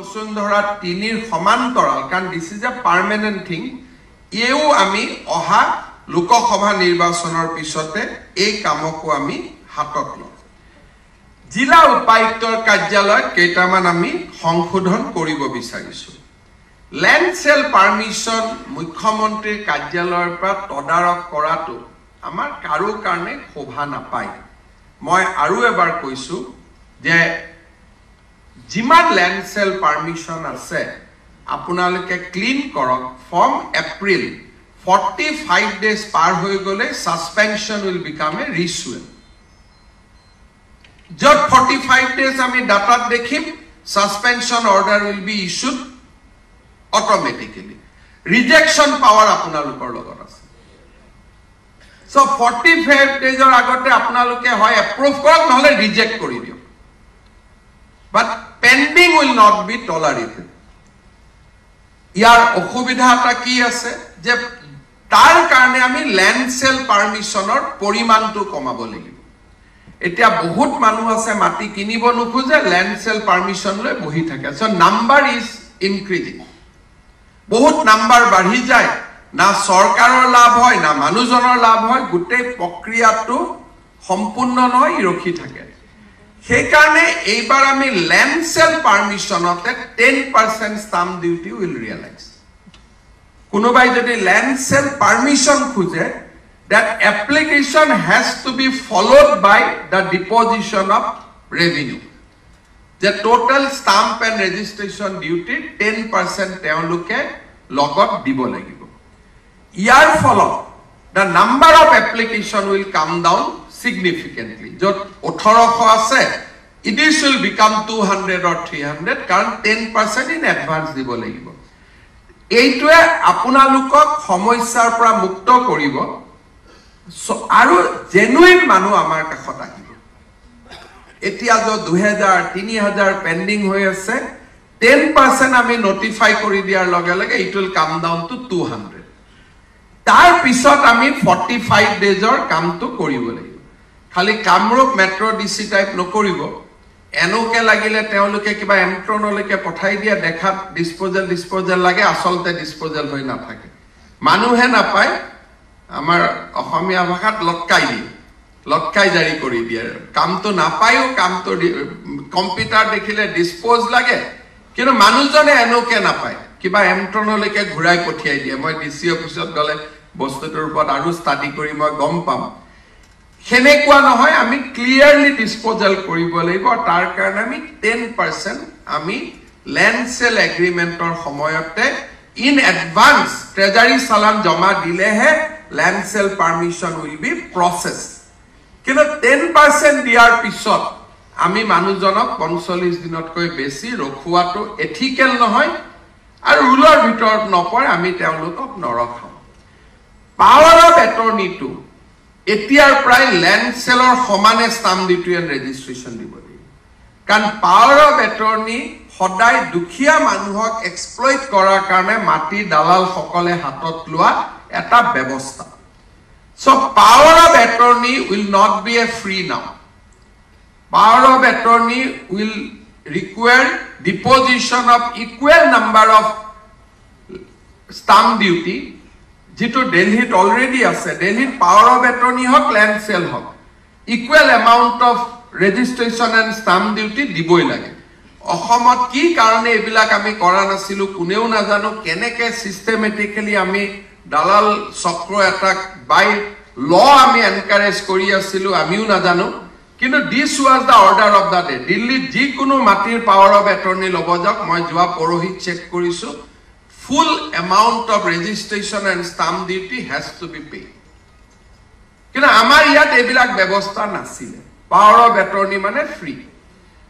বসুন্ধৰা 3 সমান্তৰাল কাৰণ this is a permanent thing এও আমি অহা লোকসভা নিৰ্বাচনৰ পিছতে এই কামকো আমি হাতত লম জিলা উপায়ুক্তৰ কাৰ্যালয়ত কেইটামান আমি সংশোধন কৰিব বিচাৰিছো ল্যান্ড সেল পাৰমিশন মুখ্যমন্ত্ৰীৰ কাৰ্যালয়ৰ পৰা তদাৰক কৰাটো আমাৰ কাৰো কাৰণে শোভা নাপায় মই আৰু এবাৰ কৈছো যে জিমান ল্যান্ড সেল পাৰমিশন আছে আপোনালোকে ক্লিন কৰক ফ্ৰম এপ্ৰিল 45 days পাৰ হৈ গলে suspension will become a ritual যত 45 days আমি ডাটাত দেখিম suspension order will be issued automatically rejection power আপোনালোকৰ লগত আছে সো 45 daysৰ আগতে আপোনালোকে হয় এপ্ৰুভ কৰক নহলে ৰিজেক্ট কৰি দিও বাট পেন্ডিং উইল নট বি টলাৰেটেড ইয়াৰ অসুবিধাটা কি আছে যে তাৰ কাৰণে আমি ল্যান্ড সেল পাৰমিশনৰ পৰিমাণটো কমাব লাগিব এতিয়া বহুত মানুহ আছে মাটি কিনিব নোখোজে ল্যান্ড সেল পারমিশন লৈ বহি থাকে সো নাম্বাৰ ইজ ইনক্ৰিজিং বহুত নাম্বাৰ বাঢ়ি যায় না সৰকাৰৰ লাভ হয় না মানুহজনৰ লাভ হয় গোটেই প্ৰক্ৰিয়াটো সম্পূৰ্ণ নহয় ৰখি থাকে সেই কাৰণে এইবাৰ আমি ল্যান্ড সেল পাৰমিশনতে 10% স্টাম্প ডিউটি উইল ৰিয়েলাইজ কোনোবাই যদি ল্যান্ড সেল পারমিশন খুজে that application has to be followed by the deposition of revenue the total stamp and registration duty 10% তেওঁলোকে লগত দিব লাগিব ইয়াৰ ফলত the number of application will come down significantly যত 1800 আছে it will become 200 or 300 কাৰণ 10% in advance দিব লাগিব এইটোৱে আপোনালোকক সমস্যাৰ পৰা মুক্ত কৰিব আৰু জেনুইন মানুহ আমাৰ কাষত আহিব এতিয়া যে 2000 3000 পেন্ডিং হৈ আছে 10% আমি নটিফাই কৰি দিয়াৰ লগে লগে it will come down to 200 তাৰ পিছত আমি 45 daysৰ কামটো কৰিব লাগিব খালি কামৰূপ মেট্ৰো ডিসি টাইপ নকৰিব এনোকে লাগিলে তেওঁলোকে কিবা এন্ট্ৰনলৈকে পঠাই দিয়া দেখাত ডিসপোজাল লাগে আসলতে ডিসপোজাল হৈ নাথাকে মানুহে নাপায় আমাৰ অসমীয়া ভাষাত লটকাই জাৰি কৰি দিয়ে কামটো নাপায়ও কামটো কম্পিউটাৰ দেখিলে ডিসপোজ লাগে কিন্তু মানুহজনে এনোকে নাপায় কিবা এন্ট্ৰনলৈকে ঘুৰাই পঠিয়াই দিয়ে মই ডিসি অফিচত গলে বস্তুটোৰ ওপৰত আৰু ষ্টাডি কৰি মই গম পাম হেনেকুৱা নহয় আমি ক্লিয়াৰলি ডিসপোজাল কৰিব লাগিব তাৰ কাৰণে আমি 10% আমি ল্যান্ড সেল এগ্ৰিমেন্টৰ সময়তে ইন এডভান্স ট্ৰেজাৰী চালান জমা দিলেহে land sale permission will be process কিন্তু 10% দিয়াৰ পিছত আমি মানুহজনক 45 দিনতকৈ বেছি ৰখুৱাটো এথিকেল নহয় আৰু ৰুলৰ ভিতৰত নপৰে আমি তেওঁলোকক নৰখাও পাৱাৰ অফ এটৰ্নিটো এতিয়াৰ প্ৰায় ল্যান্ড সেলৰ সমানে স্টাম্প ডিউটি এণ্ড ৰেজিষ্ট্ৰেচন দিব লাগিব কাৰণ পাৱাৰ অফ এটৰ্নি সদায় দুখীয়া মানুহক এক্সপ্লইট কৰাৰ কাৰণে মাটি দালাল সকলে হাতত লোৱা এটা ব্যৱস্থা so power of attorney will not be a free now power of attorney will require deposition of equal number of stamp duty যেটো দিল্লীত অলৰেডি আছে দিল্লীত পাৱাৰ অফ এটৰ্নি হক ল্যান্ড সেল হক equal amount of registration and stamp duty দিবই লাগে অসমত কি কাৰণে এবিলাক আমি কৰা নাছিলো কোনেও নাজানো কেনেকে সিস্টেমেটিক্যালি আমি দালাল চক্ৰ এটা বাই ল আমি এনকাৰেজ কৰি আছিলো আমিও নাজানো কিন্তু this was the order of the day দিল্লীত যি কোনো মাটিৰ পাৱাৰ অফ এটৰ্নি লব যাওক মই যোৱা পৰহি চেক কৰিছো full amount of registration and stamp duty has to be paid কিন্তু আমাৰ ইয়াত এবিলাক ব্যৱস্থা নাছিল পাৱাৰ অফ এটৰ্নি মানে ফ্ৰী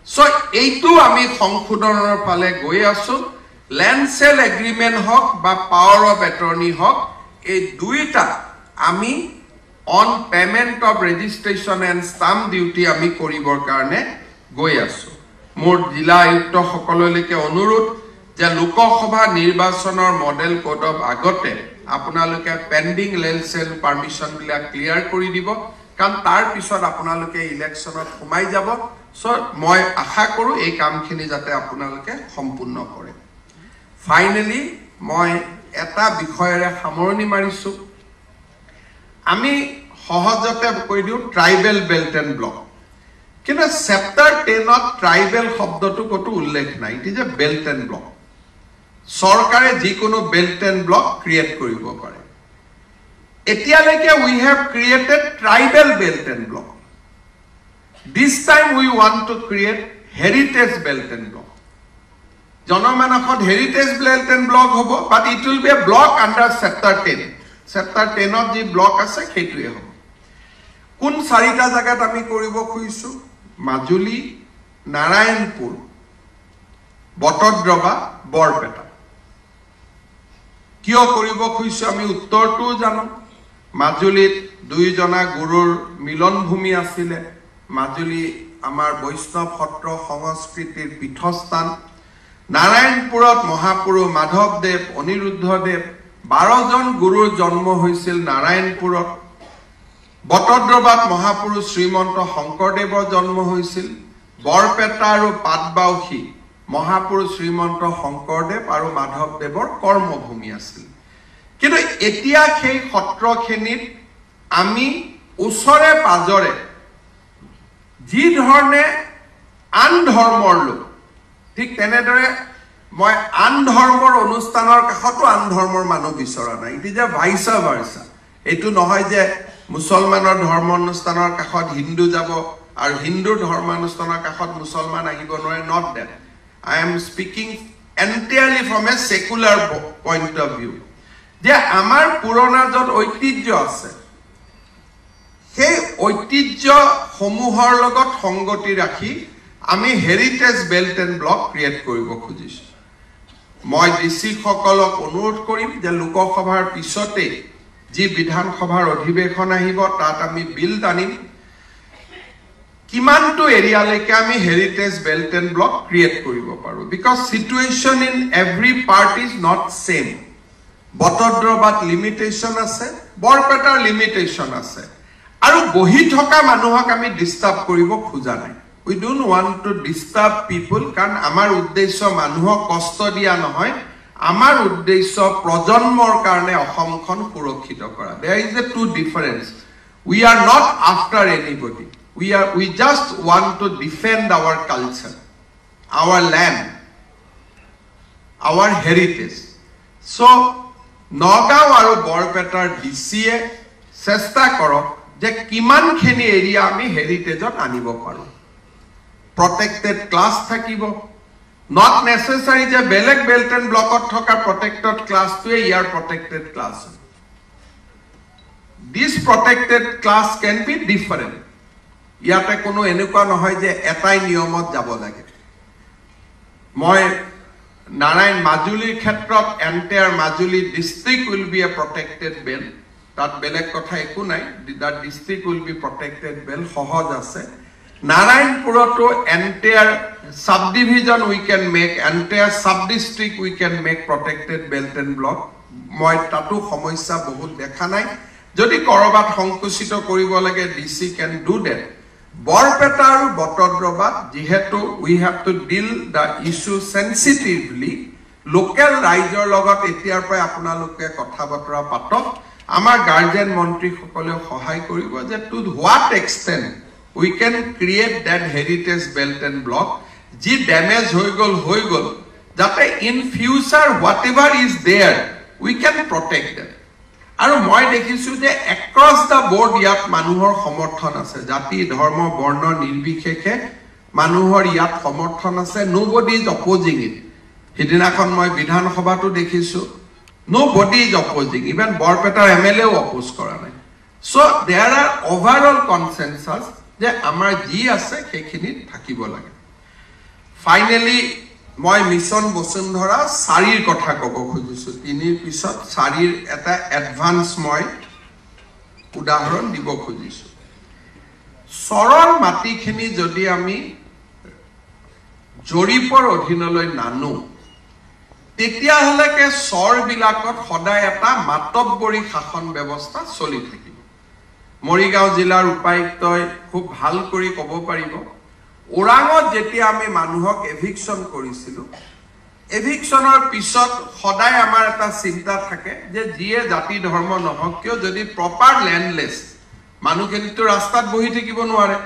সো এইটো আমি সংশোধনৰ ফালে গৈ আছো ল্যান্ড সেল এগ্ৰিমেন্ট হক বা পাৱাৰ অফ এটৰ্নি হক এই দুইটা আমি on payment of registration and stamp duty আমি কৰিবৰ কাৰণে গৈ আছো মোৰ জিলা আয়ুক্ত সকললৈকে অনুৰোধ যে লোকসভা নিৰ্বাচনৰ মডেল কোড অফ আগতে আপোনালোকে পেন্ডিং ল্যান্ড সেল পাৰমিশন বিলাক ক্লিয়াৰ কৰি দিব কাৰণ তাৰ পিছত আপোনালোকে ইলেকশনত সোমাই যাব সো মই আশা কৰো এই কামখিনি যাতে আপোনালোকে সম্পূৰ্ণ কৰে ফাইনালি মই এটা বিষয়ৰে সামৰণি মাৰিছো আমি সহজতে কৈ দিও ট্ৰাইবেল বেল্ট এণ্ড ব্লক কিন্তু চেপ্টাৰ 10ত ট্ৰাইবেল শব্দটো কতো উল্লেখ নাই it is a belt and block সৰকাৰে যিকোনো বেল্ট এণ্ড ব্লক ক্ৰিয়েট কৰিব পাৰে এতিয়ালৈকে we have created tribal belt and block this time we want to create heritage belt and block জনমানসত heritage belt and block হ'ব but it will be a block under chapter 10 chapter 10 ত যি block আছে সেইটোৱে হ'ব কোন চাৰিটা জায়গাত আমি কৰিব খুজিছো মাজুলী নাৰায়ণপুৰ বটদ্ৰবা বৰপেটা কিয় কৰিব খুজিছো আমি উত্তৰটো জানো মাজুলীত দুইজনা গুৰুৰ মিলন ভূমি আছিল মাজুলী আমাৰ বৈষ্ণৱ সত্ৰ সংস্কৃতিৰ পীঠস্থান নাৰায়ণপুৰত মহাপুৰুষ মাধৱদেৱ অনিৰুদ্ধদেৱ 12 জন গুৰুৰ জন্ম হৈছিল নাৰায়ণপুৰত বটদ্ৰবাত মহাপুৰুষ শ্ৰীমন্ত শংকৰদেৱৰ জন্ম হৈছিল বৰপেটা আৰু পাটবাউসী মহাপুৰুষ শ্ৰীমন্ত শংকৰদেৱ আৰু মাধৱদেৱৰ কৰ্মভূমি আছিল কিন্তু এতিয়া সেই সত্ৰখিনিত আমি ওচৰে পাজৰে যি ধৰণে আন ধৰ্মৰ লোক ঠিক তেনেদৰে মই আন ধৰ্মৰ অনুষ্ঠানৰ কাষতো আন ধৰ্মৰ মানুহ বিচৰা নাই ইট ইজ এ ভাইসা ভাৰ্সা এটো নহয় যে মুছলমানৰ ধৰ্ম অনুষ্ঠানৰ কাষত হিন্দু যাব আৰু হিন্দুৰ ধৰ্ম অনুষ্ঠানৰ কাষত মুছলমান আহিব নোৱাৰে not that I am speaking entirely from a secular point of view যে আমাৰ পুৰণা যত ঐতিহ্য আছে সেই ঐতিহ্য সমূহৰ লগত সংগতি ৰাখি আমি heritage belt and block create কৰিব খুজিছো মই ডিসি সকলক অনুৰোধ কৰিম যে লোকসভাৰ পিছতে যি বিধানসভাৰ অধিৱেশন আহিব তাত আমি বিল আনিম কিমানটো এৰিয়ালৈকে আমি heritage belt and block create কৰিব পাৰো because situation in every part is not same বটদ্ৰবাত লিমিটেশন আছে বৰপেটাৰ লিমিটেশন আছে আৰু বহি থকা মানুহক আমি ডিস্টাৰ্ব কৰিব খোজা নাই we don't want to disturb people কাৰণ আমাৰ উদ্দেশ্য মানুহক কষ্ট দিয়া নহয় আমাৰ উদ্দেশ্য প্ৰজন্মৰ কাৰণে অসমখন সুৰক্ষিত কৰা there is a two difference we are not after anybody we just want to defend our culture our land our heritage so Nagaon আৰু বৰপেটাৰ ডিসিয়ে চেষ্টা কৰক যে কিমানখিনি এৰিয়া আমি হেৰিটেজত আনিব পাৰো protected class থাকিব not necessary যে বেলেগ বেল্ট এণ্ড ব্লকত থকা protected class to year protected class this protected class can be different ইয়াতে কোনো এনেকুৱা নহয় যে এটাই নিয়মত যাব লাগে মই নাৰায়ণ মাজুলীৰ ক্ষেত্ৰত entire Majuli district will be a protected belt that বেলেগ কথা একো নাই that district will be protected belt সহজ আছে নাৰায়ণপুৰতো entire subdivision we can make entire sub district we can make protected belt and block মই তাতো সমস্যা বহুত দেখা নাই যদি কৰবাত সংকুচিত কৰিব লাগে DC can do that Barpeta আৰু বটদ্ৰবাত যেহেতু we have to deal the issue sensitively local ৰাইজৰ লগত এতিয়াৰ পৰা আপোনালোকে কথা বতৰা পাতক আমাৰ গাৰ্জিয়ান মন্ত্ৰী সকলে সহায় কৰিব যে to what extent we can create that heritage belt and block ji damage হৈ গল যাতে in future whatever is there we can protect them আৰু মই দেখিছো যে across the board ইয়াত মানুহৰ সমৰ্থন আছে জাতি ধৰ্ম বৰ্ণ নিৰ্বিশেষে মানুহৰ ইয়াত সমৰ্থন আছে nobody is opposing it হিদিনাখন মই বিধানসভাটো দেখিছো nobody is opposing even বৰপেটাৰ এমএলএ অপোজ কৰা নাই so there are overall consensus যে আমাৰ জি আছে সেইখিনি থাকিব লাগে ফাইনালি মই মিছন বসুন্ধৰা সাৰিৰ কথা ক'ব খুজিছো তিনিৰ পিছত সাৰিৰ এটা এডভান্স মই উদাহৰণ দিব খুজিছো সৰল মাটিখিনি যদি আমি জৰিপৰ অধীনলৈ নানো তেতিয়া হলেকে সৰ বিলাকত সদায় এটা মাতব্বৰী শাসন ব্যৱস্থা চলি থাকিব মৰিগাঁও জিলাৰ উপায়ুক্তই খুব ভাল কৰি ক'ব পাৰিব ওৰাঙত যেতিয়া আমি মানুহক এভিকশন কৰিছিলো এভিকশনৰ পিছত সদায় আমাৰ এটা চিন্তা থাকে যে যিয়ে জাতি ধৰ্ম নহওক কিয় যদি প্ৰপাৰ ল্যান্ডলেস মানুহখিনিতো ৰাস্তাত বহি থাকিব নোৱাৰে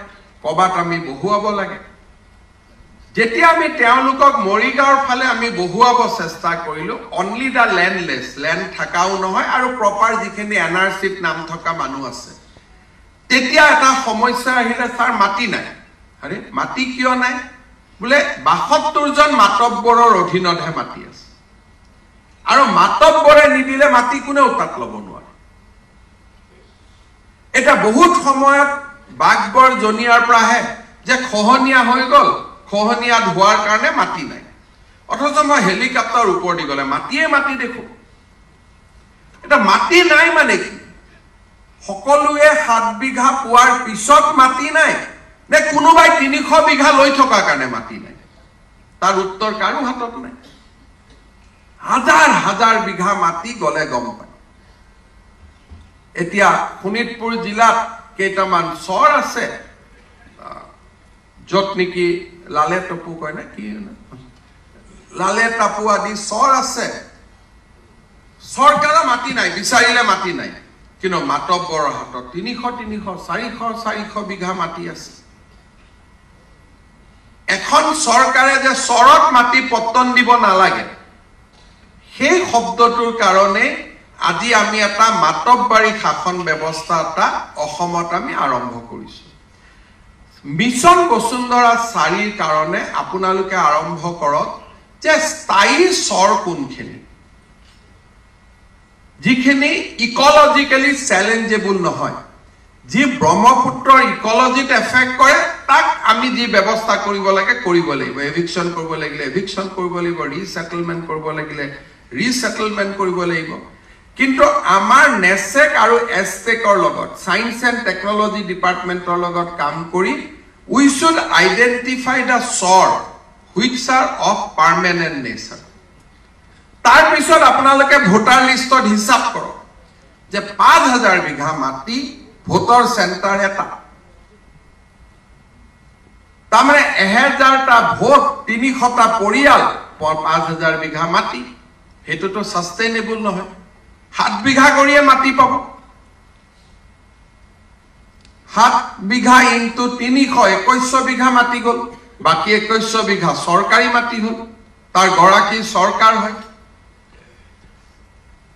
কবাত আমি বহুৱাব লাগে যেতিয়া আমি তেওঁলোকক মৰিগাঁওৰ ফালে আমি বহুৱাব চেষ্টা কৰিলো অনলি দা ল্যান্ডলেস ল্যান্ড থাকাও নহয় আৰু প্ৰপাৰ যিখিনি এনআৰচিত নাম থকা মানুহ আছে তেতিয়া এটা সমস্যা আহিলে স্যাৰ মাটি নাই আৰে মাটি কিয় নাই বুলে 72 জন মাতব্বৰৰ অধীনতহে মাটি আছে আৰু মাতব্বৰে নিদিলে মাটি কোনেও তাত ল'ব নোৱাৰে এটা বহুত সময়ত বাগবৰ জনিয়াৰ প্ৰাহে যে খহনীয়া হৈ গল খহনীয়া হোৱাৰ কাৰণে মাটি নাই অথচ মই হেলিকপ্টাৰ ওপৰ দি গলে মাটিয়ে মাটি দেখো এটা মাটি নাই মানে কি সকলোৱে 7 বিঘা পোৱাৰ পিছত মাটি নাই নে কোনোবাই 300 বিঘা লৈ থকা কাৰণে মাটি নাই তাৰ উত্তৰ কাৰো হাতত নাই হাজাৰ হাজাৰ বিঘা মাটি গলে গম পায় এতিয়া শোণিতপুৰ জিলাত কেইটামান চৰ আছে যত নেকি লালে টপু কয় না কি লালে টাপু আদি চৰ আছে চৰকাৰৰ মাটি নাই বিচাৰিলে মাটি নাই কিন্তু মাতব্বৰৰ হাতত 300 বিঘা মাটি আছে এখন চৰকাৰে যে চৰত মাটি পত্তন দিব নালাগে সেই শব্দটোৰ কাৰণে আজি আমি এটা মাতব্বাৰী শাসন ব্যৱস্থা এটা অসমত আমি আৰম্ভ কৰিছো মিছন বসুন্ধৰা 4ৰ কাৰণে আপোনালোকে আৰম্ভ কৰক যে স্থায়ী চৰ কোনখিনি যিখিনি ইকোলজিক্যালি চ্যালেঞ্জেবল নহয় যি ব্ৰহ্মপুত্ৰৰ ইকোলজিত এফেক্ট কৰে তাক আমি যি ব্যৱস্থা কৰিব লাগিব এভিকশন কৰিব লাগিলে এভিকশন কৰিব লাগিব ৰিসেটেলমেন্ট কৰিব লাগিলে ৰিসেটেলমেন্ট কৰিব লাগিব কিন্তু আমাৰ নেসেক আৰু এসটেকৰ লগত সায়েন্স এণ্ড টেকনলজি ডিপাৰ্টমেন্টৰ লগত কাম কৰি we should identify the source which are of permanent nature তাৰ পিছত আপোনালোকে ভোটাৰ লিষ্টত হিসাব কৰক যে 5000 বিঘা মাটি ভোটাৰ সেন্টাৰ এটা তাৰমানে 1000টা ভোট 300টা পৰিয়াল 5000 বিঘা মাটি হেতুটো সাস্টেইনেবল নহয় 7 বিঘা কৰিয়ে মাটি পাব 7 বিঘা ইনটু 300 বিঘা মাটি গল বাকি 21 বিঘা সরকারি মাটি হল তার গৰাকী সৰকাৰ হয়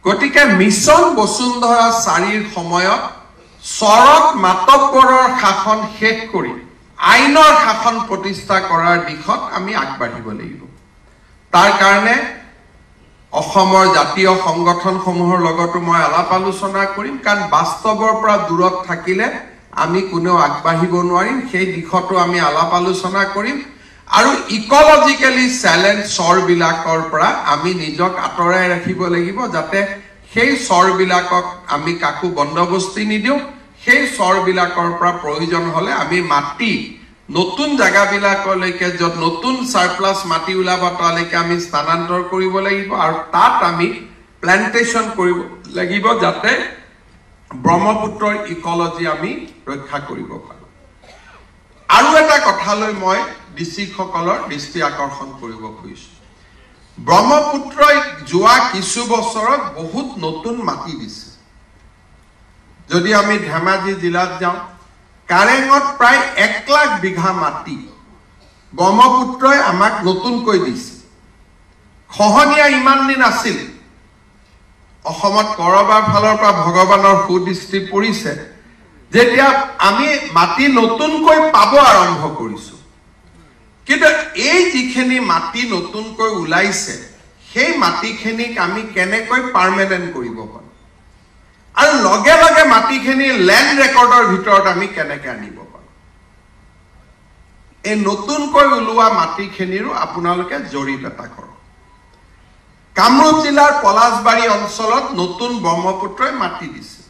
গতিকে মিছন বসুন্ধৰা 4ৰ সময়ত সৰক মাতব্বৰৰ শাসন শেষ কৰি আইনৰ শাসন প্ৰতিষ্ঠা কৰাৰ দিশত আমি আগবাঢ়িব লাগিব তাৰ কাৰণে অসমৰ জাতীয় সংগঠনসমূহৰ লগতো মই আলাপ আলোচনা কৰিম কাৰণ বাস্তৱৰ পৰা দূৰত থাকিলে আমি কোনেও আগবাঢ়িব নোৱাৰিম সেই দিশটো আমি আলাপ আলোচনা কৰিম আৰু ইকোলজিক্যালি চ্যালেঞ্জ চৰবিলাকৰ পৰা আমি নিজক আতৰাই ৰাখিব লাগিব যাতে সেই চৰবিলাকক আমি কাকো বন্দবস্তি নিদিও সেই চৰবিলাকৰ পৰা প্ৰয়োজন হলে আমি মাটি নতুন জায়গাবিলাকলৈকে যত নতুন সাৰপ্লাস মাটি উলাব তালৈকে আমি স্থানান্তৰ কৰিব লাগিব আৰু তাত আমি প্ল্যান্টেশন কৰিব লাগিব যাতে ব্ৰহ্মপুত্ৰৰ ইকোলজি আমি ৰক্ষা কৰিব পাৰো আৰু এটা কথালৈ মই ডিসিসকলৰ দৃষ্টি আকৰ্ষণ কৰিব খুজিছো ব্ৰহ্মপুত্ৰই যোৱা কিছু বছৰত বহুত নতুন মাটি দিছে যদি আমি ধেমাজি জিলাত যাওঁ কাৰেঙত প্ৰায় 1 লাখ বিঘা মাটি ব্ৰহ্মপুত্ৰই আমাক নতুনকৈ দিছে খহনীয়া ইমান দিন আছিল অসমত কৰবাৰ ফালৰ পৰা ভগৱানৰ সুদৃষ্টি পৰিছে যেতিয়া আমি মাটি নতুনকৈ পাব আৰম্ভ কৰিছো কিন্তু এই যিখিনি মাটি নতুনকৈ উলাইছে সেই মাটিখিনিক আমি কেনেকৈ পাৰ্মানেন্ট কৰিব পাৰো আৰু লগে লগে মাটিখিনি ল্যান্ড ৰেকৰ্ডৰ ভিতৰত আমি কেনেকৈ আনিব পাৰো এই নতুনকৈ উলোৱা মাটিখিনিৰো আপোনালোকে জৰীপ এটা কৰক কামৰূপ জিলাৰ পলাশবাৰী অঞ্চলত নতুন ব্ৰহ্মপুত্ৰই মাটি দিছে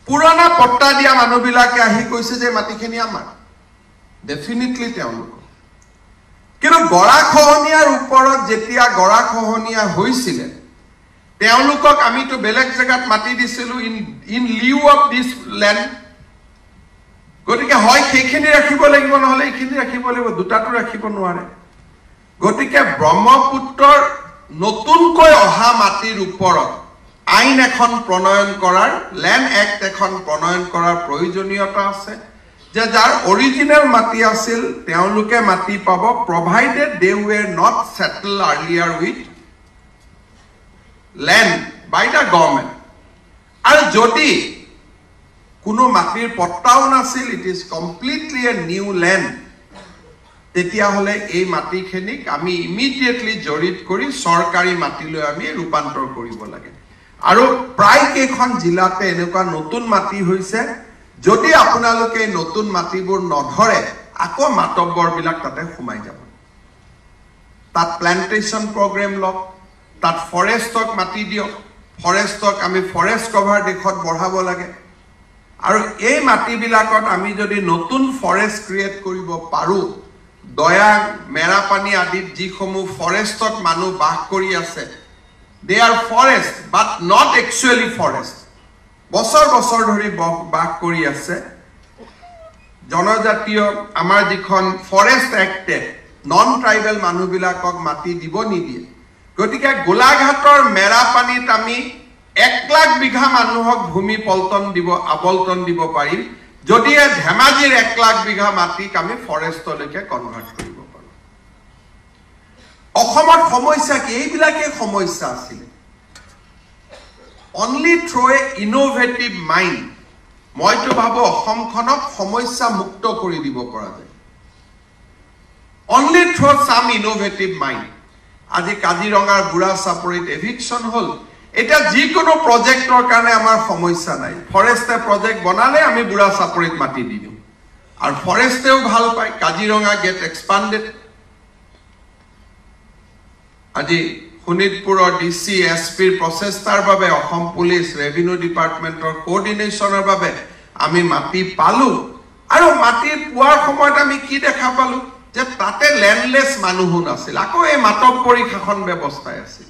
পুৰণা পট্টা দিয়া মানুহবিলাকে আহি কৈছে যে মাটিখিনি আমাৰ ডেফিনেটলি তেওঁলোক কিন্তু গৰাখহনীয়াৰ ওপৰত যেতিয়া গৰাখহনীয়া হৈছিল তেওঁলোকক আমিতো বেলেগ জায়গাত মাটি দিছিলো in Liu of this land গতিকে হয় সেইখিনি ৰাখিব লাগিব নহলে এইখিনি ৰাখিব লাগিব দুটাটো ৰাখিব নোৱাৰে গতিকে ব্ৰহ্মপুত্ৰৰ নতুনকৈ অহা মাটিৰ ওপৰত আইন এখন প্ৰণয়ন কৰাৰ ল্যান্ড এক্ট এখন প্ৰণয়ন কৰাৰ প্ৰয়োজনীয়তা আছে যে যাৰ অৰিজিনেল মাটি আছিল তেওঁলোকে মাটি পাব provided they were not settled earlier with land by the government আৰু যদি কোনো মাটিৰ পট্টাও নাছিল it is completely a new land তেতিয়া হলে এই মাটিখিনিক আমি ইমিডিয়েটলি জড়িত কৰি সৰকাৰি মাটিলৈ আমি ৰূপান্তৰ কৰিব লাগে আৰু প্ৰায় কেইখন জিলাতে এনেকুৱা নতুন মাটি হৈছে যদি আপোনালোকে নতুন মাটিবোৰ নধৰে আকৌ মাতব্বৰবিলাক তাতে সোমাই যাব তাত প্ল্যান্টেশন প্ৰগ্ৰাম লক তাত ফৰেষ্টক মাটি দিয়ক ফৰেষ্টক আমি ফৰেষ্ট কভাৰ দেখত বঢ়াব লাগে আৰু এই মাটিবিলাকত আমি যদি নতুন ফৰেষ্ট ক্ৰিয়েট কৰিব পাৰো দয়া মেৰাপানী আদিত যিসমূহ ফৰেষ্টত মানুহ বাস কৰি আছে they are forest but not actually forest বছৰ বছৰ ধৰি বাস কৰি আছে জনজাতীয় আমাৰ যিখন ফৰেষ্ট এক্টে নন ট্ৰাইবেল মানুহবিলাকক মাটি দিব নিদিয়ে গতিকে গোলাঘাটৰ মেৰাপানীত আমি 1 লাখ বিঘা মানুহক ভূমি পল্টন দিব আবল্টন দিব পাৰিম যদি ধেমাজিৰ 1 লাখ বিঘা মাটিক আমি ফৰেষ্টলৈকে কনভাৰ্ট কৰিব পাৰো অসমত সমস্যা কি এইবিলাকে সমস্যা আছিল only through a innovative mind মইতো ভাবো অসমখনক সমস্যা মুক্ত কৰি দিব পৰা যায় only through some innovative mind আজি কাজিৰঙাৰ বুঢ়া চাপৰিত এভিকশন হল এটা যিকোনো প্ৰজেক্টৰ কাৰণে আমাৰ সমস্যা নাই ফৰেষ্টে প্ৰজেক্ট বনালে আমি বুঢ়া চাপৰিত মাটি দি দিম আৰু ফৰেষ্টেও ভাল পায় কাজিৰঙা গেট এক্সপান্ডেড আজি শোণিতপুৰৰ ডিসি এসপিৰ প্ৰচেষ্টাৰ বাবে অসম পুলিচ ৰেভিনিউ ডিপাৰ্টমেন্টৰ কোঅৰ্ডিনেশ্যনৰ বাবে আমি মাটি পালো আৰু মাটি পোৱাৰ সময়ত আমি কি দেখা পালো যে তাতে ল্যান্ডলেস মানুহ নাছিল আকৌ এই মাতব্বৰী শাসন ব্যৱস্থাই আছিল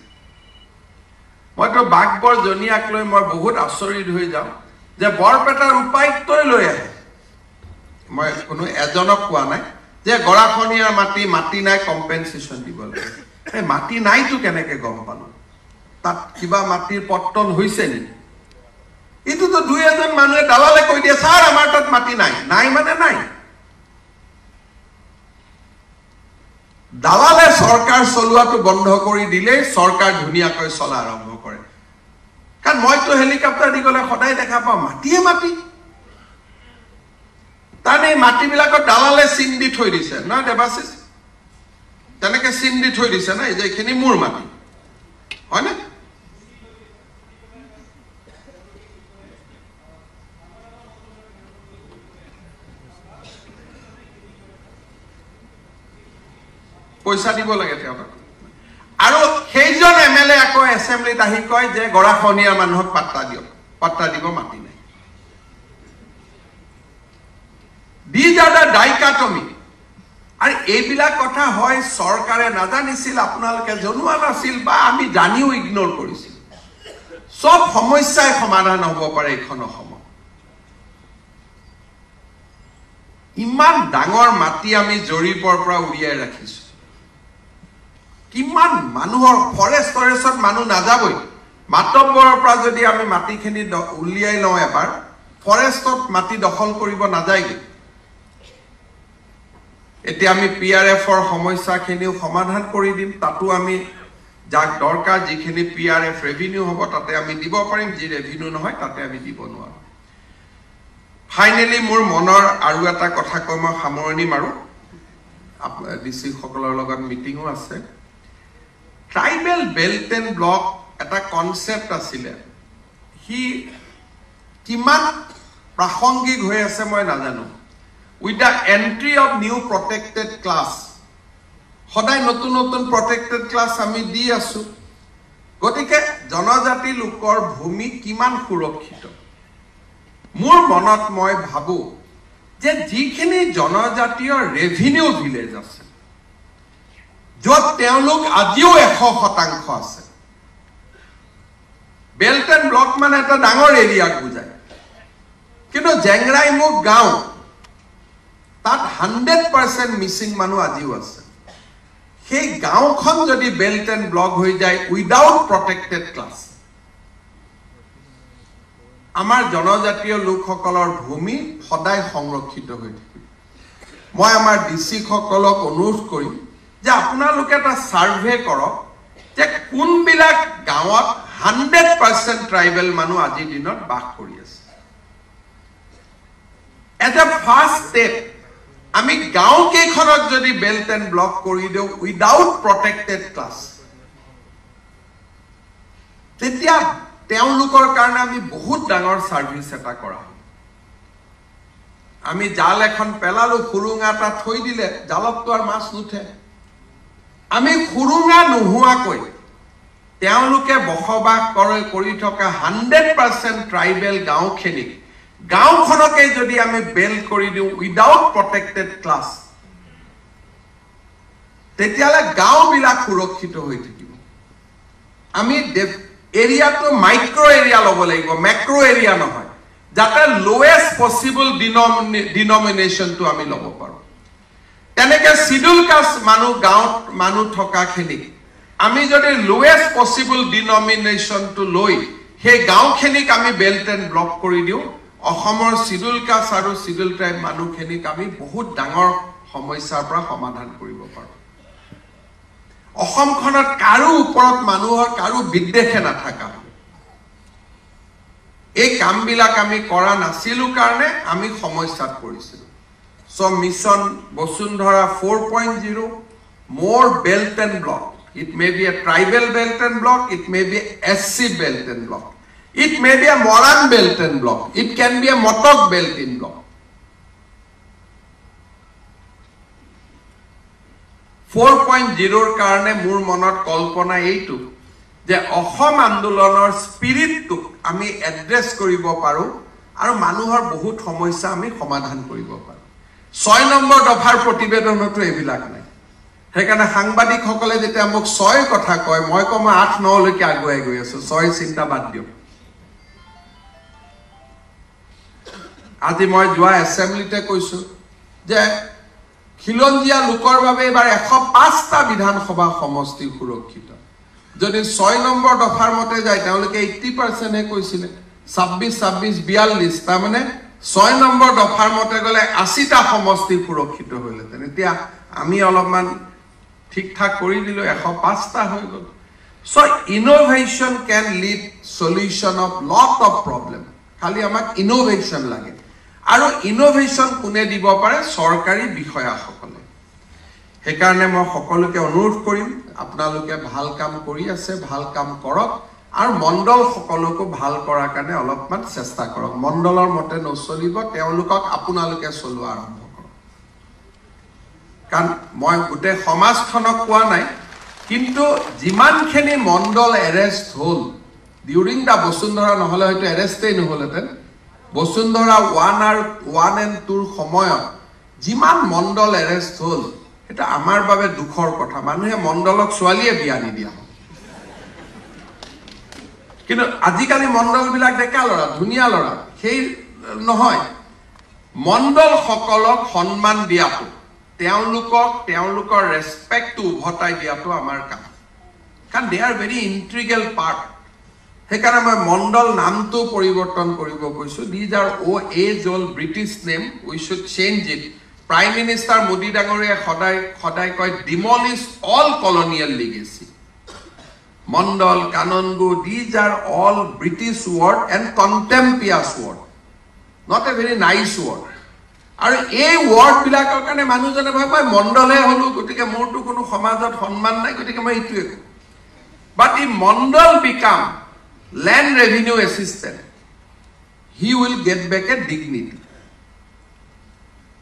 মইতো বাগবৰ জনিয়াক লৈ মই বহুত আচৰিত হৈ যাওঁ যে বৰপেটাৰ উপায়ুক্তই লৈ আহে মই কোনো এজনক কোৱা নাই যে গৰাখনিয়াৰ মাটি নাই কম্পেনসেশন দিব লাগে এই মাটি নাইতো কেনেকে গম পালো তাত কিবা মাটিৰ পট্টন হৈছে নি ইটো তো দুই এজন মানুহে দালালে কৈ দিয়ে স্যাৰ আমাৰ তাত মাটি নাই মানে নাই দালালে সৰকাৰ চলোৱাটো বন্ধ কৰি দিলে সৰকাৰ ধুনিয়াকৈ চলা আৰম্ভ কৰে কাৰণ মইতো হেলিকপ্টাৰ দি গলে সদায় দেখা পাওঁ মাটি তানে মাটিবিলাকত দালালে চিন দি থৈ দিছে না দেবাশিস তেনেকে চিন দি থৈ দিছে না এই যে এখিনি মোৰ মাটি হয় না পইচা দিব লাগে তেওঁলোক আৰু সেইজন এমএলএ আকৌ এসেম্বলিত আহি কয় যে গৰাখনিয়া মানুহক পাত্তা দিব মাটি নাই These are the dichotomy আৰু এইবিলাক কথা হয় সৰকাৰে নাজানিছিল আপোনালোকে জনোৱা নাছিল বা আমি জানিও ইগনোৰ কৰিছিল সব সমস্যাই সমাধান হ'ব পাৰে এখন অসমত ইমান ডাঙৰ মাটি আমি জৰিপৰ পৰা উলিয়াই ৰাখিছো কিমান মানুহৰ ফৰেষ্টৰেছত মানুহ নাযাবই মাতব্বৰৰ পৰা যদি আমি মাটিখিনি উলিয়াই লওঁ এবাৰ ফৰেষ্টত মাটি দখল কৰিব নাযায়গে এতিয়া আমি পিআৰএফৰ সমস্যাখিনিও সমাধান কৰি দিম তাতো আমি যাক দৰকাৰ যিখিনি পিআৰএফ ৰেভিনিউ হ'ব তাতে আমি দিব পাৰিম যি ৰেভিনিউ নহয় তাতে আমি দিব নোৱাৰো ফাইনালি মোৰ মনৰ আৰু এটা কথা কৈ মই সামৰণি মাৰো ডিসি সকলৰ লগত মিটিংও আছে ট্ৰাইবেল বেল্ট এণ্ড ব্লক এটা কনসেপ্ট আছিলে হি কিমান প্ৰাসংগিক হৈ আছে মই নাজানো with the entry of new protected class সদায় নতুন নতুন protected class আমি দি আছো গতিকে জনজাতি লোকৰ ভূমি কিমান সুৰক্ষিত মোৰ মনত মই ভাবো যে যিখিনি জনজাতীয় ৰেভিনিউ ভিলেজ আছে যত তেওঁলোক আজিও 100% আছে বেল্ট এণ্ড ব্লক মানে এটা ডাঙৰ এৰিয়াক বুজায় কিন্তু জেংৰাইমুখ গাঁও তাত 100% মিসিং মানুহ আজিও আছে সেই গাঁওখন যদি বেল্ট এন্ড ব্লক হৈ যায় উইদাউট প্ৰটেক্টেড ক্লাছ আমাৰ জনজাতীয় লোকসকলৰ ভূমি সদায় সংৰক্ষিত হৈ থাকিব মই আমাৰ ডিসি সকলক অনুৰোধ কৰিম যে আপোনালোকে এটা সাৰ্ভে কৰক যে কোনবিলাক গাঁৱত 100% ট্ৰাইবেল মানুহ আজি দিনত বাস কৰি আছে এজ এ ফাৰ্স্ট স্টেপ আমি গাঁও কেইখনত যদি বেল্ট এন্ড ব্লক কৰি দিও উইদাউট প্ৰটেক্টেড ক্লাছ তেতিয়া তেওঁলোকৰ কাৰণে আমি বহুত ডাঙৰ সাৰ্ভিস এটা কৰা আমি জাল এখন পেলালো খুৰুঙা এটা থৈ দিলে জালতটো আৰু মাছ নুঠে আমি খুৰুঙা নোহোৱাকৈ তেওঁলোকে বসবাস কৰি থকা 100% ট্ৰাইবেল গাঁওখিনি গাঁওখনকে যদি আমি বেল কৰি দিও উইদাউট প্ৰটেক্টেড ক্লাছ তেতিয়ালে গাঁওবিলাক সুৰক্ষিত হৈ থাকিব আমি এৰিয়াটো মাইক্ৰো এৰিয়া ল'ব লাগিব ম্যাক্ৰো এৰিয়া নহয় যাতে লোৱেষ্ট পসিবল ডিনমিনেশনটো আমি ল'ব পাৰো তেনেকে শিডিউল কাষ্ট মানুহ গাঁৱত মানুহ থকাখিনি আমি যদি লোৱেষ্ট পসিবল ডিনমিনেশনটো লৈ সেই গাঁওখিনিক আমি বেল্ট এন্ড ব্লক কৰি দিও অসমৰ শিডিউল কাষ্ট আৰু শিডিউল ট্ৰাইব মানুহখিনিক আমি বহুত ডাঙৰ সমস্যাৰ পৰা সমাধান কৰিব পাৰো অসমখনত কাৰো ওপৰত মানুহৰ কাৰো বিদ্বেষে নাথাকা এই কামবিলাক আমি কৰা নাছিলো কাৰণে আমি সমস্যাত পৰিছিলো so mission Basundhara 4.0 more belt and block it may be a tribal belt and block it may be a SC belt and block it may be a Moran belt and block it can be a Motok belt in block 4.0 কাৰণে মোৰ মনত কল্পনা এইটো যে অসম আন্দোলনৰ স্পিৰিটটো আমি address কৰিব পাৰো আৰু মানুহৰ বহুত সমস্যা আমি সমাধান কৰিব পাৰো 6 নম্বৰ দফাৰ প্ৰতিবেদনতো এবিলাক নাই হেকাৰণে সাংবাদিকসকলে যেতিয়া মোক 6 কথা কয় মই কম 8-9 লৈকে আগুৱাই গৈ আছো 6 চিন্তা বাদ দিও আজি মই যোৱা এছেম্বলিতে কৈছো যে খিলঞ্জিয়া লোকৰ বাবে এবাৰ 105টা বিধানসভা সমষ্টি সুৰক্ষিত যদি 6 নম্বৰ দফাৰ মতে যায় তেওঁলোকে 80% হে কৈছিলে 26 তাৰ মানে 6 নম্বৰ দফাৰ মতে গলে 80টা সমষ্টি সুৰক্ষিত হলে তেতিয়া আমি অলপমান ঠিক ঠাক কৰি দিলো 105টা হৈ গল so innovation can lead solution of lot of problem খালি আমাক ইনোভেশন লাগে আৰু ইনোভেশন কোনে দিব পাৰে সৰকাৰি বিষয়াসকলে হেকাৰণে মই সকলোকে অনুৰোধ কৰিম আপোনালোকে ভাল কাম কৰি আছে ভাল কাম কৰক আৰু মণ্ডল সকলকো ভাল কৰাৰ কাৰণে অলপমান চেষ্টা কৰক মণ্ডলৰ মতে নচলিব তেওঁলোকক আপোনালোকে চলোৱা আৰম্ভ কৰক কাৰণ মই গোটে সমাজখনক কোৱা নাই কিন্তু যিমানখিনি মণ্ডল এৰেষ্ট হল ডিউৰিং দা বসুন্ধৰা নহলে হয়তো এৰেষ্টেই নহলহেঁতেন বসুন্ধৰা 1 and 2 সময়ত যিমান মণ্ডল এৰেষ্ট হল এটা আমাৰ বাবে দুখৰ কথা মানুহে মণ্ডলক ছোৱালীয়ে বিয়া নিদিয়া কিন্তু আজিকালি মণ্ডল বিলাক ডেকা লৰা ধুনীয়া লৰা সেই নহয় মণ্ডল সকলক সন্মান দিয়াটো তেওঁলোকৰ ৰেসপেক্টটো উভতাই দিয়াটো আমাৰ কাম কাৰণ they are very integral part হেকাৰণে মই মণ্ডল নামটো পৰিৱৰ্তন কৰিব কৈছো these are as all British name we should change it prime minister Modi ডাঙৰীয়া সদায় কয় demolish all colonial legacy Mandal Kanungo these are all British word and contemptuous word not a very nice word আৰু এই ওয়াৰ্ড বিলাকৰ কাৰণে মানুহজনে ভাবে মই মণ্ডলে হলো গতিকে মোৰটো কোনো সমাজত সন্মান নাই গতিকে মই ইটোৱে বাট ই মণ্ডল became land revenue assistant he will get back a dignity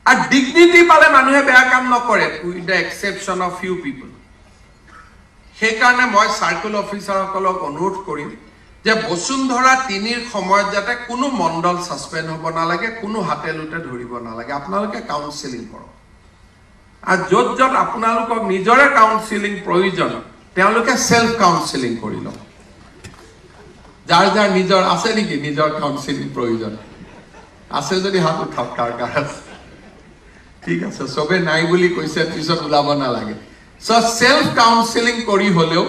a dignity pale manuhe beya kam nokore with the exception of few people he karone moi circle officer kolok onurodh korim je bosundhara 3 ir samoyat jate kono mondol suspend hobo na lage kono hate lute dhoribo na lage apnaloke counseling korok আর যত আপোনালোকক নিজৰে counselling প্ৰয়োজন তেওঁলোকে self counselling কৰি লওক যাৰ যাৰ নিজৰ আছে নেকি নিজৰ কাউন্সেলিং প্ৰয়োজন আছে যদি হাত উঠাওক কাৰ কাৰ ঠিক আছে সবে নাই বুলি কৈছে পিছত ওলাব নালাগে সো সেলফ কাউন্সেলিং কৰি হলেও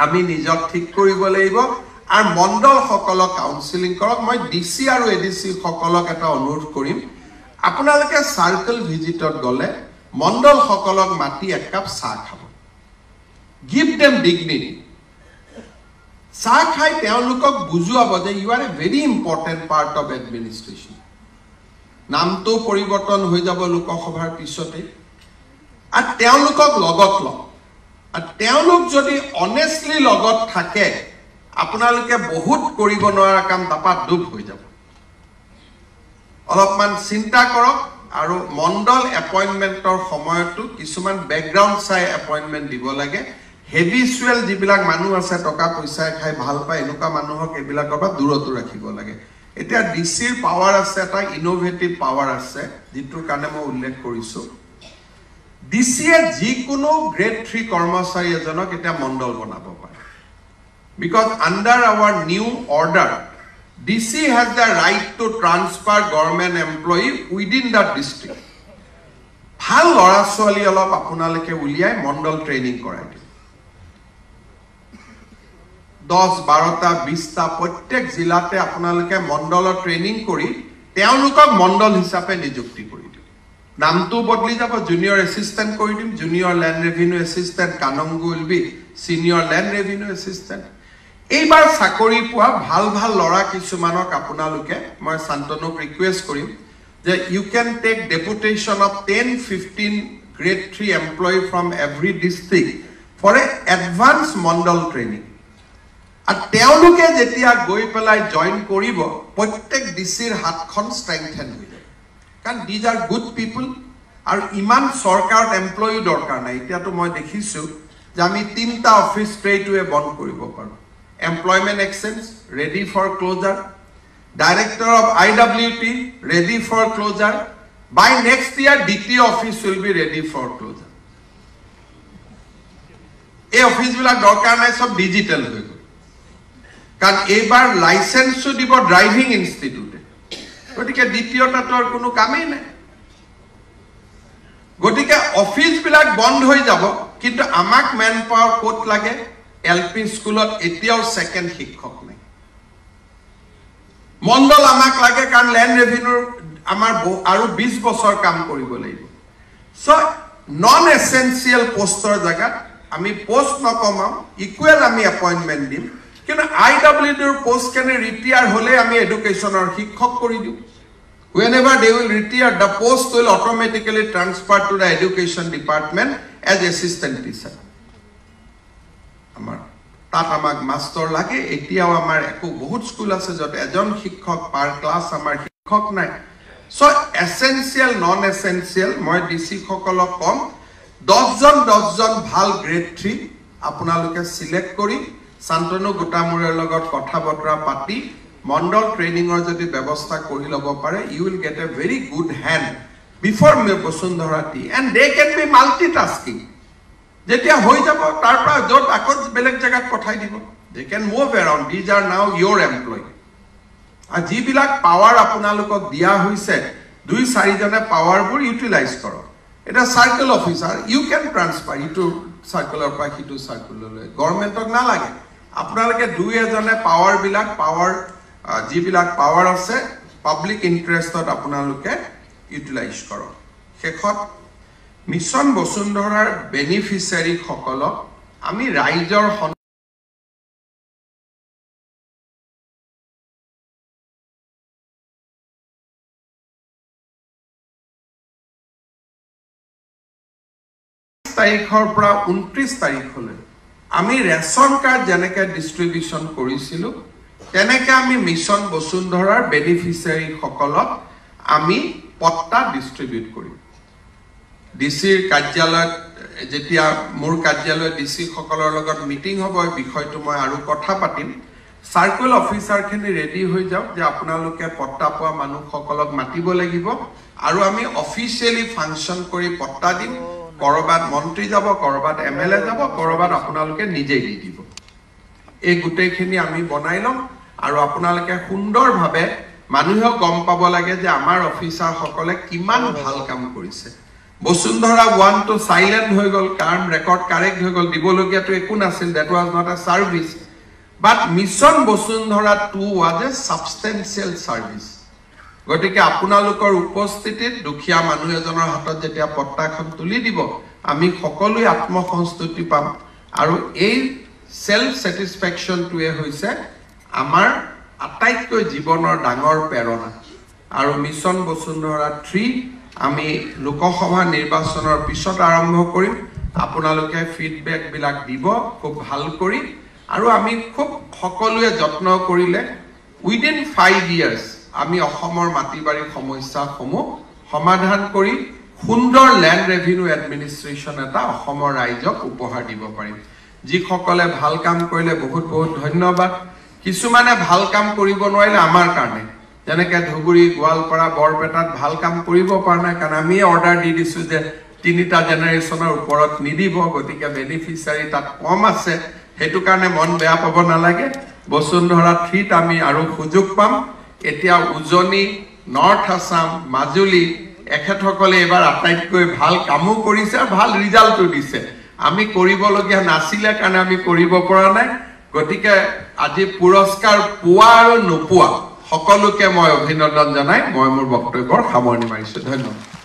আমি নিজক ঠিক কৰিব লাগিব আৰু মণ্ডল সকলক কাউন্সেলিং কৰক মই ডিসি আৰু এডিসি সকলক এটা অনুৰোধ কৰিম আপোনালোকে সাৰ্কেল ভিজিটত গলে মণ্ডল সকলক মাটি এক কাপ চাহ খাব give them dignity চাহ খাই তেওঁলোকক বুজুৱাব যে you are a very important part of administration নামটো পৰিৱৰ্তন হৈ যাব লোকসভাৰ পিছতে আৰু তেওঁলোকক লগত লওক আৰু তেওঁলোক যদি অনেষ্টলি লগত থাকে আপোনালোকে বহুত কৰিব নোৱাৰা কাম তাপাত দুব হৈ যাব অলপমান চিন্তা কৰক আৰু মণ্ডল এপইন্টমেন্টৰ সময়টো কিছুমান ব্যাকগ্ৰাউণ্ড চাই এপইন্টমেন্ট দিব লাগে হেভিচুৱেল যিবিলাক মানুহ আছে টকা পইচা খাই ভাল পায় এনেকুৱা মানুহক এইবিলাকৰ পৰা দূৰত ৰাখিব লাগে এটা ডিসিৰ পাৱাৰ আছে এটা ইনোভেটিভ পাৱাৰ আছে যেটোৰ কাৰণে মই উল্লেখ কৰিছো ডিসিয়ে যিকোনো গ্ৰেড 3 কৰ্মচাৰী এজনক এটা মণ্ডল বনাব পাৰে because under our new order DC has the right to transfer government employee within the district ভাল লৰা ছোৱালী অলপ আপোনালোকে উলিয়াই মণ্ডল ট্ৰেইনিং কৰাই দিও 10 12টা 20টা প্ৰত্যেক জিলাতে আপোনালোকে মণ্ডলৰ ট্ৰেইনিং কৰি তেওঁলোকক মণ্ডল হিচাপে নিযুক্তি কৰি দিও নামটো বদলি যাব জুনিয়ৰ এসিস্ট্যান্ট কৰি দিম junior land revenue assistant kanungo will be senior land revenue assistant এইবাৰ চাকৰি পোৱা ভাল ভাল লৰা কিছুমানক আপোনালোকে মই শান্তনুক ৰিকুৱেষ্ট কৰিম যে you can take deputation of 10-15 grade 3 employee from every district for a advanced mandal training আৰু তেওঁলোকে যেতিয়া গৈ পেলাই জয়েন কৰিব প্ৰত্যেক ডিসিৰ হাতখন স্ট্ৰেংথেন হৈ যায় কাৰণ these are good people আৰু ইমান সৰকাৰত এমপ্লয়ি দৰকাৰ নাই এতিয়াতো মই দেখিছো যে আমি তিনটা অফিস স্ট্ৰেইটৱে বন্ধ কৰিব পাৰো employment exchange ready for closure director of IWT ready for closure by next year DT office will be ready for closure এই অফিস বিলাক দৰকাৰ নাই সব ডিজিটাল হৈ গল কাৰণ এইবাৰ লাইসেন্স দিব ড্ৰাইভিং ইনষ্টিটিউটে গতিকে দ্বিতীয়টাৰ কোনো কামেই নাই গতিকে অফিস বিলাক বন্ধ হৈ যাব কিন্তু আমাক ম্যান পাৱাৰ কোট লাগে এলপি স্কুলত এতিয়াও সেকেন্ড শিক্ষক নাই মণ্ডল আমাক লাগে কাৰণ ল্যান্ড ৰেভিনিউ আমাৰ আৰু 20 বছৰ কাম কৰিব লাগিব সো নন এসেনশিয়াল পোষ্টৰ জায়গাত আমি পোষ্ট নকমাম ইকুৱেল আমি এপইন্টমেন্ট দিম কিন্তু আইডব্লিউডিৰ পোষ্ট কেনে ৰিটায়াৰ হলে আমি এডুকেশনৰ শিক্ষক কৰি দিম whenever they will retire the post will automatically transfer to the education department as assistant teacher আমাৰ তাত আমাক মাস্টাৰ লাগে এতিয়াও আমাৰ একো বহুত স্কুল আছে যত এজন শিক্ষক পাৰ ক্লাস আমাৰ শিক্ষক নাই সো এসেনশিয়াল নন এসেনশিয়াল মই ডিসি সকলক কম 10 জন ভাল গ্ৰেড 3 আপোনালোকে সিলেক্ট কৰি শান্তনু গোটামুৰৰ লগত কথা বতৰা পাতি মণ্ডল ট্ৰেইনিংৰ যদি ব্যৱস্থা কৰি লব পাৰে you will get a very good hand before Bosundhara T and they can be multitasking যেতিয়া হৈ যাব তাৰ পৰা যত আকত বেলেগ জায়গাত পঠাই দিব they can move around these are now your employee আজি বিলাক পাৱাৰ আপোনালোকক দিয়া হৈছে 2-4 জনে পাৱাৰবোৰ ইউটিলাইজ কৰক এটা circle officer you can transfer ইটো সাৰ্কেলৰ পৰা হিটো সাৰ্কেললৈ গভৰ্ণমেণ্টক না লাগে আপোনালোকে 2 জনে পাৱাৰ বিলাক পাৱাৰ যি বিলাক পাৱাৰ আছে পাব্লিক ইন্টাৰেষ্টত আপোনালোকে ইউটিলাইজ কৰক শেষত মিছন বসুন্ধৰাৰ বেনিফিচিয়াৰী সকলক আমি ৰাইজৰ তাৰিখৰ পৰা 29 তাৰিখলৈ আমি ৰেশন কাৰ্ড যেনেকৈ ডিস্ট্ৰিবিউশন কৰিছিলো তেনেকৈ আমি মিছন বসুন্ধৰাৰ বেনিফিচিয়াৰী সকলক আমি পট্টা ডিস্ট্ৰিবিউট কৰিম ডিসিৰ কাৰ্যালয়ত যেতিয়া মোৰ কাৰ্যালয় ডিসি সকলৰ লগত মিটিং হ'ব এই বিষয়টো মই আৰু কথা পাতিম সাৰ্কেল অফিচাৰখিনি ৰেডি হৈ যাওক যে আপোনালোকে পট্টা পোৱা মানুহ সকলক মাতিব লাগিব আৰু আমি অফিচিয়ালি ফাংচন কৰি পট্টা দিম কৰবাত মন্ত্ৰী যাব কৰবাত এমএলএ যাব কৰবাত আপোনালোকে নিজে দি দিব এই গুটেইখিনি আমি বনাই লম আৰু আপোনালোকে সুন্দৰভাৱে মানুহে গম পাব লাগে যে আমাৰ অফিচাৰ সকলে কিমান ভাল কাম কৰিছে বসুন্ধৰা 1 to silent হৈ গল কাম ৰেকৰ্ড কাৰেক্ট হৈ গল দিবলগীয়াটো একো নাছিল that was not a service but mission Basundhara 2 was a substantial service গতিকে আপোনালোকৰ উপস্থিতিত দুখীয়া মানুহ এজনৰ হাতত যেতিয়া পত্তাখন তুলি দিব আমি সকলোৱে আত্মসন্তুষ্টি পাম আৰু এই সেলফ স্যাটিসফ্যাকশন টোৱে হৈছে আমাৰ আটাইতকৈ জীৱনৰ ডাঙৰ প্ৰেৰণা আৰু মিছন বসুন্ধৰা 3 আমি লোকসভা নিৰ্বাচনৰ পিছত আৰম্ভ কৰিম আপোনালোকে ফিডব্যাক বিলাক দিব খুব ভাল কৰি আৰু আমি খুব সকলোৱে যত্ন কৰিলে উইদিন 5 ইয়াৰ্স আমি অসমৰ মাটিবাৰী সমস্যাসমূহ সমাধান কৰি সুন্দৰ ল্যান্ড ৰেভিনিউ এডমিনিষ্ট্ৰেচন এটা অসমৰ ৰাইজক উপহাৰ দিব পাৰিম যি সকলে ভাল কাম কৰিলে বহুত বহুত ধন্যবাদ কিছুমানে ভাল কাম কৰিব নোৱাৰিলে আমাৰ কাৰণে যেনেকৈ ধুবুৰী গোৱালপাৰা বৰপেটাত ভাল কাম কৰিব পৰা নাই কাৰণ আমি অৰ্ডাৰ দি দিছো যে তিনিটা জেনাৰেশ্যনৰ ওপৰত নিদিব গতিকে বেনিফিচিয়াৰী তাত কম আছে হেতু কাৰণে মন বেয়া পাব নালাগে বসুন্ধৰা 3 ত আমি আৰু সুযোগ পাম এতিয়া উজনি নৰ্থ আসাম মাজুলী এখেতসকলে এবাৰ আটাইতকৈ ভাল কামো কৰিছে ভাল ৰিজাল্টও দিছে আমি কৰিবলগীয়া নাছিলে কাৰণে আমি কৰিব পৰা নাই গতিকে আজি পুৰস্কাৰ পোৱা আৰু নোপোৱা সকলোকে মই অভিনন্দন জনাই মই মোৰ বক্তব্যৰ সামৰণি মাৰিছো ধন্যবাদ